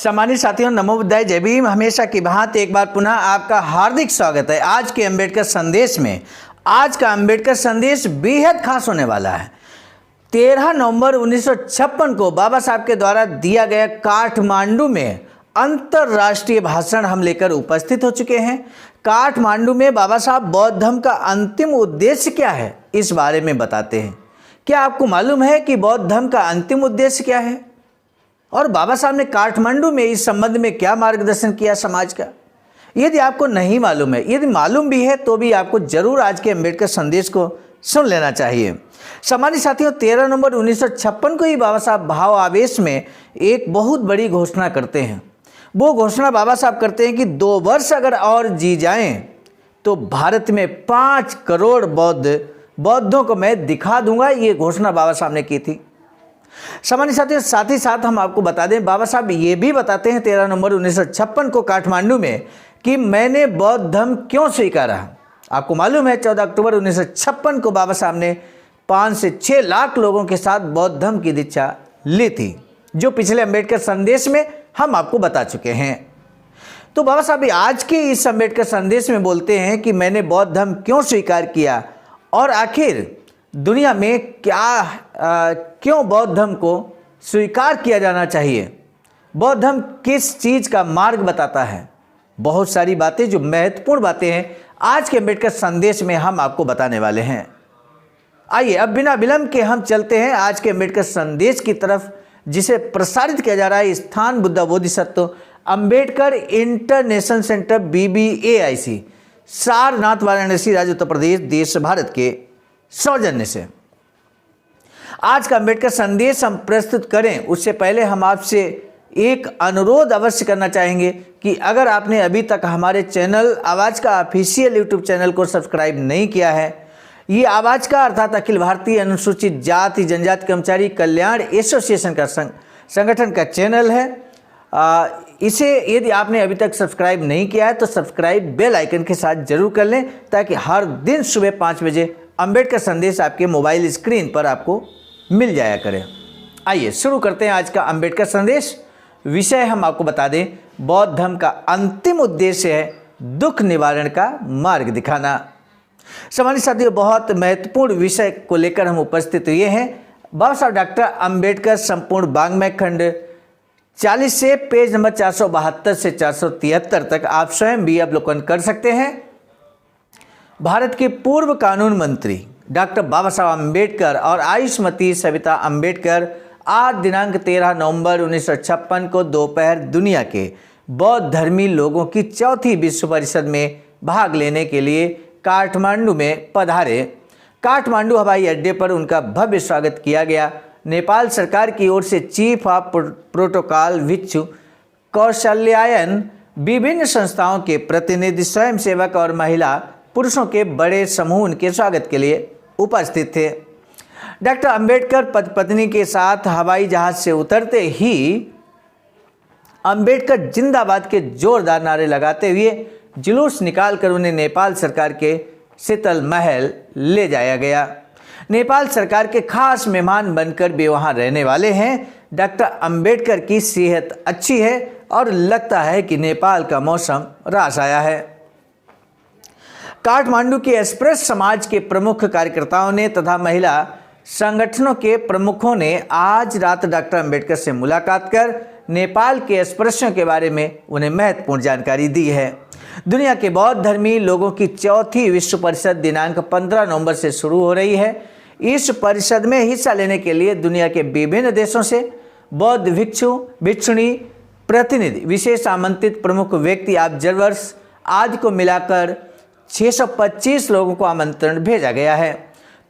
सम्मानित साथियों, नमो बुद्धाय, जय भीम। हमेशा की भांति एक बार पुनः आपका हार्दिक स्वागत है आज के अंबेडकर संदेश में। आज का अंबेडकर संदेश बेहद खास होने वाला है। 13 नवंबर 1956 को बाबा साहब के द्वारा दिया गया काठमांडू में अंतर्राष्ट्रीय भाषण हम लेकर उपस्थित हो चुके हैं। काठमांडू में बाबा साहब बौद्ध धर्म का अंतिम उद्देश्य क्या है, इस बारे में बताते हैं। क्या आपको मालूम है कि बौद्ध धर्म का अंतिम उद्देश्य क्या है और बाबा साहब ने काठमांडू में इस संबंध में क्या मार्गदर्शन किया समाज का? यदि आपको नहीं मालूम है, यदि मालूम भी है तो भी आपको जरूर आज के अंबेडकर संदेश को सुन लेना चाहिए। सम्मानित साथियों, 13 नवंबर 1956 को ही बाबा साहब भाव आवेश में एक बहुत बड़ी घोषणा करते हैं। वो घोषणा बाबा साहब करते हैं कि 2 वर्ष अगर और जी जाएं तो भारत में 5 करोड़ बौद्धों को मैं दिखा दूंगा। ये घोषणा बाबा साहब ने की थी। सम्मानित साथियों, साथ ही साथ हम आपको बता दें, बाबा साहब ये भी बताते हैं 13 नवंबर 1956 को काठमांडू में कि मैंने बौद्ध धर्म क्यों स्वीकारा। आपको मालूम है 14 अक्टूबर 1956 को बाबा साहब ने 5 से 6 लाख लोगों के साथ बौद्ध धर्म की दीक्षा ली थी, जो पिछले अंबेडकर संदेश में हम आपको बता चुके हैं। तो बाबा साहब आज के इस अंबेडकर संदेश में बोलते हैं कि मैंने बौद्ध धर्म क्यों स्वीकार किया और आखिर दुनिया में क्यों बौद्ध धर्म को स्वीकार किया जाना चाहिए। बौद्ध धर्म किस चीज़ का मार्ग बताता है। बहुत सारी बातें, जो महत्वपूर्ण बातें हैं, आज के अंबेडकर संदेश में हम आपको बताने वाले हैं। आइए अब बिना विलंब के हम चलते हैं आज के अंबेडकर संदेश की तरफ, जिसे प्रसारित किया जा रहा है स्थान Buddha Bodhisattva Ambedkar international centre BBAIC, Sarnath, Varanasi, राज्य उत्तर प्रदेश, देश भारत के सौजन्य से। आज का अंबेडकर संदेश हम प्रस्तुत करें उससे पहले हम आपसे एक अनुरोध अवश्य करना चाहेंगे कि अगर आपने अभी तक हमारे चैनल आवाज़ का ऑफिशियल यूट्यूब चैनल को सब्सक्राइब नहीं किया है, ये आवाज़ का अर्थात अखिल भारतीय अनुसूचित जाति जनजाति कर्मचारी कल्याण एसोसिएशन का संगठन का चैनल है। इसे यदि आपने अभी तक सब्सक्राइब नहीं किया है तो सब्सक्राइब बेल आइकन के साथ जरूर कर लें, ताकि हर दिन सुबह 5 बजे अंबेडकर संदेश आपके मोबाइल स्क्रीन पर आपको मिल जाया करें। आइए शुरू करते हैं आज का अंबेडकर संदेश। विषय हम आपको बता दें, बौद्ध धर्म का अंतिम उद्देश्य है दुख निवारण का मार्ग दिखाना। सम्मानित साथियों, बहुत महत्वपूर्ण विषय को लेकर हम उपस्थित हुए हैं। बाबा साहब डॉक्टर अंबेडकर संपूर्ण वाङ्मय खंड 40 से पेज नंबर 472 से 473 तक आप स्वयं भी अवलोकन कर सकते हैं। भारत के पूर्व कानून मंत्री डॉक्टर बाबा साहब अम्बेडकर और आयुष्मती सविता अम्बेडकर आज दिनांक 13 नवंबर 1956 को दोपहर दुनिया के बौद्ध धर्मी लोगों की 4थी विश्व परिषद में भाग लेने के लिए काठमांडू में पधारे। काठमांडू हवाई अड्डे पर उनका भव्य स्वागत किया गया। नेपाल सरकार की ओर से चीफ ऑफ प्रोटोकॉल भिक्षु कौशल्यायन, विभिन्न संस्थाओं के प्रतिनिधि, स्वयंसेवक और महिला पुरुषों के बड़े समूह उनके स्वागत के लिए उपस्थित थे। डॉक्टर अंबेडकर पत्नी के साथ हवाई जहाज से उतरते ही अंबेडकर जिंदाबाद के जोरदार नारे लगाते हुए जुलूस निकालकर उन्हें नेपाल सरकार के शीतल महल ले जाया गया। नेपाल सरकार के खास मेहमान बनकर वे वहां रहने वाले हैं। डॉक्टर अंबेडकर की सेहत अच्छी है और लगता है कि नेपाल का मौसम रास आया है। काठमांडू के एक्सप्रेस समाज के प्रमुख कार्यकर्ताओं ने तथा महिला संगठनों के प्रमुखों ने आज रात डॉक्टर अंबेडकर से मुलाकात कर नेपाल के एक्सप्रेसों के बारे में उन्हें महत्वपूर्ण जानकारी दी है। दुनिया के बौद्ध धर्मी लोगों की 4थी विश्व परिषद दिनांक 15 नवंबर से शुरू हो रही है। इस परिषद में हिस्सा लेने के लिए दुनिया के विभिन्न देशों से बौद्ध भिक्षु भिक्षुणी प्रतिनिधि, विशेष आमंत्रित प्रमुख व्यक्ति, ऑब्जर्वर्स आदि को मिलाकर 625 लोगों को आमंत्रण भेजा गया है।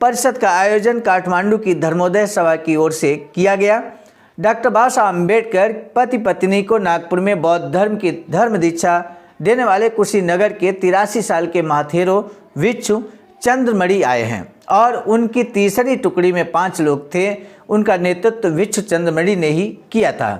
परिषद का आयोजन काठमांडू की धर्मोदय सभा की ओर से किया गया। डॉक्टर बाबा साहब अम्बेडकर पति पत्नी को नागपुर में बौद्ध धर्म की धर्म दीक्षा देने वाले कुशीनगर के 83 साल के महाथेरो भिक्षु चंद्रमणि आए हैं और उनकी तीसरी टुकड़ी में 5 लोग थे। उनका नेतृत्व भिक्षु चंद्रमणि ने ही किया था।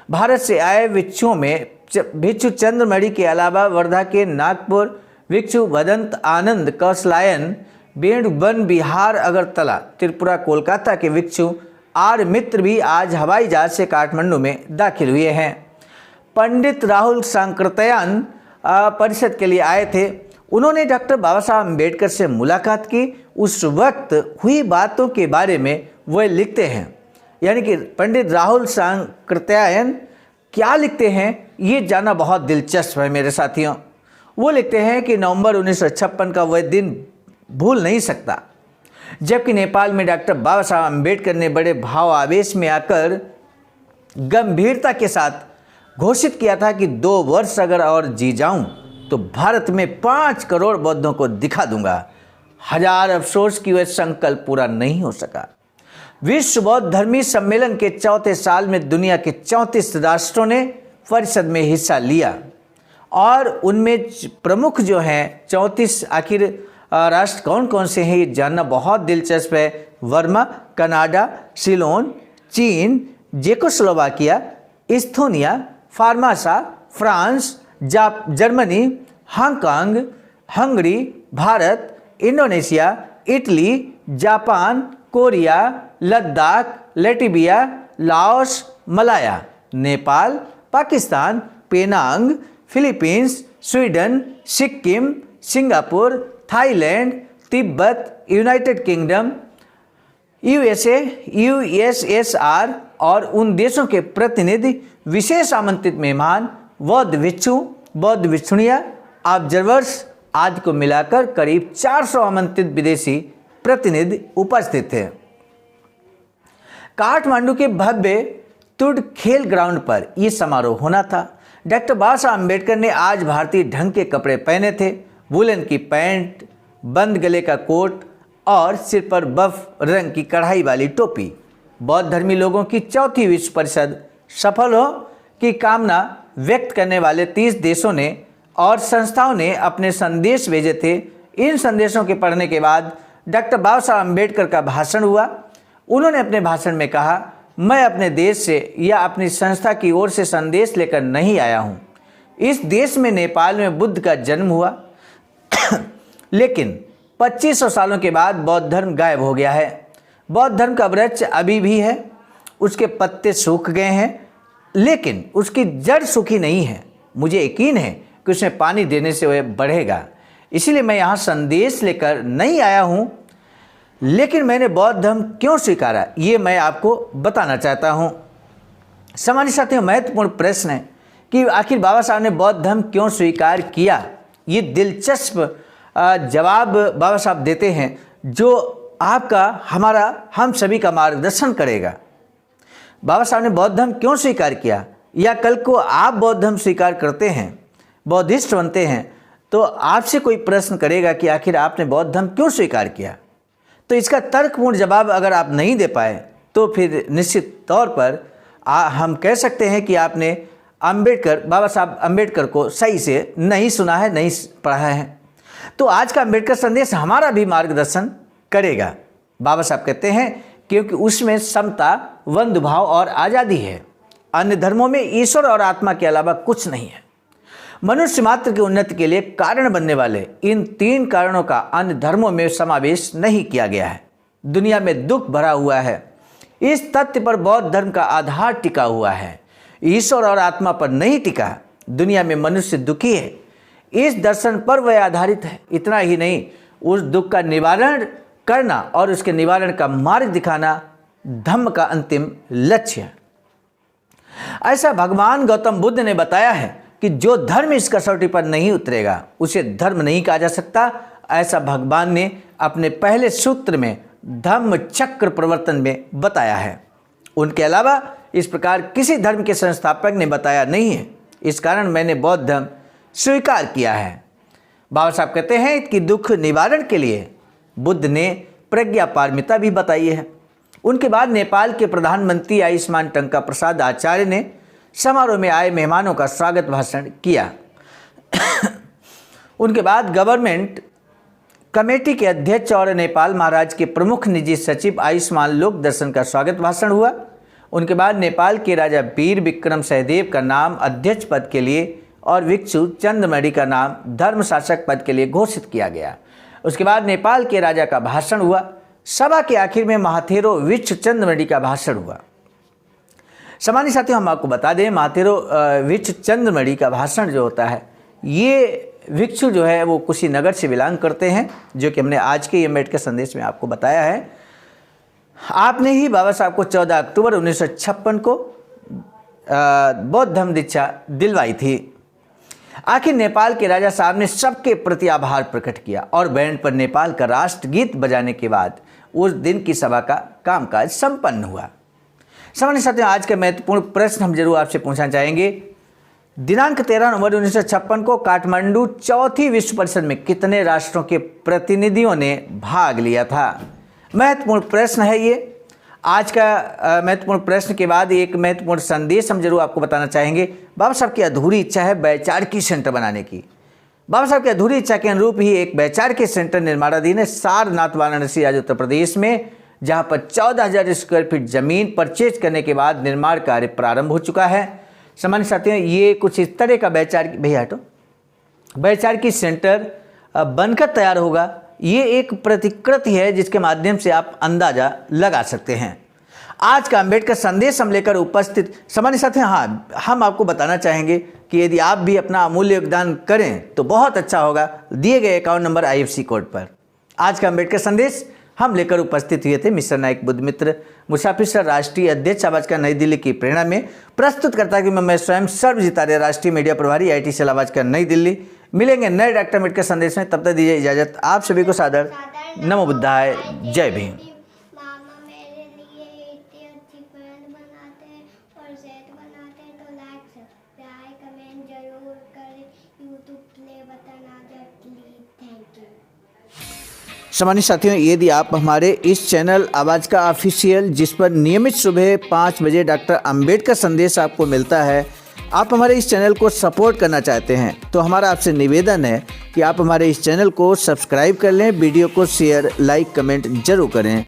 भारत से आए भिक्षुओं में भिक्षु चंद्रमणि के अलावा वर्धा के नागपुर भिक्षु वदंत आनंद कौशलायन, बेणुबन बिहार, अगरतला, त्रिपुरा, कोलकाता के भिक्षु आर मित्र भी आज हवाई जहाज से काठमांडू में दाखिल हुए हैं। पंडित राहुल सांकृत्यायन परिषद के लिए आए थे। उन्होंने डॉक्टर बाबा साहब अम्बेडकर से मुलाकात की। उस वक्त हुई बातों के बारे में वह लिखते हैं, यानी कि पंडित राहुल सांकृत्यायन क्या लिखते हैं ये जानना बहुत दिलचस्प है मेरे साथियों। वो लिखते हैं कि नवंबर 1956 का वह दिन भूल नहीं सकता जबकि नेपाल में डॉक्टर बाबा साहब अम्बेडकर ने बड़े भाव आवेश में आकर गंभीरता के साथ घोषित किया था कि 2 वर्ष अगर और जी जाऊं तो भारत में 5 करोड़ बौद्धों को दिखा दूंगा। हजार अफसोस कि वह संकल्प पूरा नहीं हो सका। विश्व बौद्ध धर्मी सम्मेलन के 4थे साल में दुनिया के 34 राष्ट्रों ने परिषद में हिस्सा लिया और उनमें प्रमुख जो हैं 34 आखिर राष्ट्र कौन कौन से हैं ये जानना बहुत दिलचस्प है। वर्मा, कनाडा, सिलोन, चीन, Czechoslovakia, Estonia, Formosa, France, Germany, Hong Kong, Hungary, Bharat, Indonesia, Italy, Japan, Korea, Ladakh, Latvia, Laos, Malaya, Nepal, Pakistan, Penang, Philippines, Sweden, Sikkim, Singapore, Thailand, Tibet, United Kingdom, USA, USSR और उन देशों के प्रतिनिधि, विशेष आमंत्रित मेहमान, बौद्ध भिक्षु, बौद्ध भिक्षुणियाँ, ऑब्जर्वर्स आदि को मिलाकर करीब 400 आमंत्रित विदेशी प्रतिनिधि उपस्थित थे। काठमांडू के भव्य तुड खेल ग्राउंड पर यह समारोह होना था। डॉक्टर बाबा साहब अम्बेडकर ने आज भारतीय ढंग के कपड़े पहने थे, वुलन की पैंट, बंद गले का कोट और सिर पर बफ रंग की कढ़ाई वाली टोपी। बौद्ध धर्मी लोगों की 4थी विश्व परिषद सफल हो की कामना व्यक्त करने वाले 30 देशों ने और संस्थाओं ने अपने संदेश भेजे थे। इन संदेशों के पढ़ने के बाद डॉक्टर बाबा साहब अम्बेडकर का भाषण हुआ। उन्होंने अपने भाषण में कहा, मैं अपने देश से या अपनी संस्था की ओर से संदेश लेकर नहीं आया हूँ। इस देश में नेपाल में बुद्ध का जन्म हुआ लेकिन 2500 सालों के बाद बौद्ध धर्म गायब हो गया है। बौद्ध धर्म का वृक्ष अभी भी है, उसके पत्ते सूख गए हैं लेकिन उसकी जड़ सूखी नहीं है। मुझे यकीन है कि उसमें पानी देने से वह बढ़ेगा। इसीलिए मैं यहाँ संदेश लेकर नहीं आया हूँ, लेकिन मैंने बौद्ध धर्म क्यों स्वीकारा ये मैं आपको बताना चाहता हूँ। सामान्य साथियों, महत्वपूर्ण प्रश्न है कि आखिर बाबा साहब ने बौद्ध धर्म क्यों स्वीकार किया। ये दिलचस्प जवाब बाबा साहब देते हैं जो आपका, हमारा, हम सभी का मार्गदर्शन करेगा। बाबा साहब ने बौद्ध धर्म क्यों स्वीकार किया, या कल को आप बौद्ध धर्म स्वीकार करते हैं, बौद्धिस्ट बनते हैं, तो आपसे कोई प्रश्न करेगा कि आखिर आपने बौद्ध धर्म क्यों स्वीकार किया। तो इसका तर्कपूर्ण जवाब अगर आप नहीं दे पाए तो फिर निश्चित तौर पर हम कह सकते हैं कि आपने बाबा साहब अम्बेडकर को सही से नहीं सुना है, नहीं पढ़ा है। तो आज का अम्बेडकर संदेश हमारा भी मार्गदर्शन करेगा। बाबा साहब कहते हैं क्योंकि उसमें समता, बंधुभाव और आज़ादी है। अन्य धर्मों में ईश्वर और आत्मा के अलावा कुछ नहीं है। मनुष्य मात्र की उन्नति के लिए कारण बनने वाले इन 3 कारणों का अन्य धर्मों में समावेश नहीं किया गया है। दुनिया में दुख भरा हुआ है। इस तथ्य पर बौद्ध धर्म का आधार टिका हुआ है, ईश्वर और आत्मा पर नहीं टिका। दुनिया में मनुष्य दुखी है, इस दर्शन पर वह आधारित है। इतना ही नहीं, उस दुख का निवारण करना और उसके निवारण का मार्ग दिखाना धम्म का अंतिम लक्ष्य है। ऐसा भगवान गौतम बुद्ध ने बताया है कि जो धर्म इस कसौटी पर नहीं उतरेगा उसे धर्म नहीं कहा जा सकता। ऐसा भगवान ने अपने पहले सूत्र में धम्म चक्र प्रवर्तन में बताया है। उनके अलावा इस प्रकार किसी धर्म के संस्थापक ने बताया नहीं है। इस कारण मैंने बौद्ध धर्म स्वीकार किया है। बाबा साहब कहते हैं कि दुख निवारण के लिए बुद्ध ने प्रज्ञा पारमिता भी बताई है। उनके बाद नेपाल के प्रधानमंत्री आयुष्मान टंका प्रसाद आचार्य ने समारोह में आए मेहमानों का स्वागत भाषण किया। उनके बाद गवर्नमेंट कमेटी के अध्यक्ष और नेपाल महाराज के प्रमुख निजी सचिव आयुष्मान लोक दर्शन का स्वागत भाषण हुआ। उनके बाद नेपाल के राजा वीर विक्रम सहदेव का नाम अध्यक्ष पद के लिए और भिक्षु चंद्रमणि का नाम धर्म शासक पद के लिए घोषित किया गया। उसके बाद नेपाल के राजा का भाषण हुआ। सभा के आखिर में महाथेरो विश्व चंद्रमणि का भाषण हुआ। सामान्य साथियों, हम आपको बता दें महाथेरो विच चंद्रमणि का भाषण जो होता है, ये भिक्षु जो है वो कुशीनगर से बिलोंग करते हैं, जो कि हमने आज के अम्बेडकर संदेश में आपको बताया है। आपने ही बाबा साहब को 14 अक्टूबर 1956 को बौद्ध धर्म दीक्षा दिलवाई थी। आखिर नेपाल के राजा साहब ने सबके प्रति आभार प्रकट किया और बैंड पर नेपाल का राष्ट्रगीत बजाने के बाद उस दिन की सभा का कामकाज संपन्न हुआ। सामान्य साथियों, आज का महत्वपूर्ण प्रश्न हम जरूर आपसे पूछना चाहेंगे। दिनांक 13 नवंबर 1956 को काठमांडू चौथी विश्व परिषद में कितने राष्ट्रों के प्रतिनिधियों ने भाग लिया था? महत्वपूर्ण प्रश्न है ये। आज का महत्वपूर्ण प्रश्न के बाद एक महत्वपूर्ण संदेश हम जरूर आपको बताना चाहेंगे। बाबा साहब की अधूरी इच्छा है वैचारिकी सेंटर बनाने की। बाबा साहब की अधूरी इच्छा के अनुरूप ही एक वैचारिकी सेंटर निर्माणाधीन है सारनाथ, वाराणसी, राज्य उत्तर प्रदेश में, जहां पर 14,000 स्क्वायर फीट जमीन परचेज करने के बाद निर्माण कार्य प्रारंभ हो चुका है। सामान्य साथियों, ये कुछ इस तरह का वैचारिकी सेंटर बनकर तैयार होगा। ये एक प्रतिकृति है जिसके माध्यम से आप अंदाजा लगा सकते हैं। आज का अम्बेडकर संदेश हम लेकर उपस्थित सामान्य साथियों, हाँ, हम आपको बताना चाहेंगे कि यदि आप भी अपना अमूल्य योगदान करें तो बहुत अच्छा होगा। दिए गए अकाउंट नंबर IFC कोड पर आज का अम्बेडकर संदेश हम लेकर उपस्थित हुए थे मिस्टर नायक बुद्धमित्र मुसाफिर सर, राष्ट्रीय अध्यक्ष आवाज का नई दिल्ली की प्रेरणा में प्रस्तुत करता कि मैं स्वयं सर्वजीत आर्य, राष्ट्रीय मीडिया प्रभारी, IIT सेल आवाज का नई दिल्ली। मिलेंगे नए डॉक्टर अम्बेडकर संदेश में, तब तक दीजिए इजाजत। आप सभी को सादर नमो बुद्धाय, जय भीम। मामा मेरे लिए इतनी अच्छी फ्रेंड बनाते हैं और सेट बनाते हैं, तो लाइक सब्सक्राइब कमेंट जरूर करें। यूट्यूब प्ले बटन आ जाए प्लीज। Thank you. सामान्य साथियों, यदि आप हमारे इस चैनल आवाज़ का ऑफिशियल, जिस पर नियमित सुबह 5 बजे डॉक्टर अंबेडकर संदेश आपको मिलता है, आप हमारे इस चैनल को सपोर्ट करना चाहते हैं, तो हमारा आपसे निवेदन है कि आप हमारे इस चैनल को सब्सक्राइब कर लें, वीडियो को शेयर, लाइक, कमेंट जरूर करें।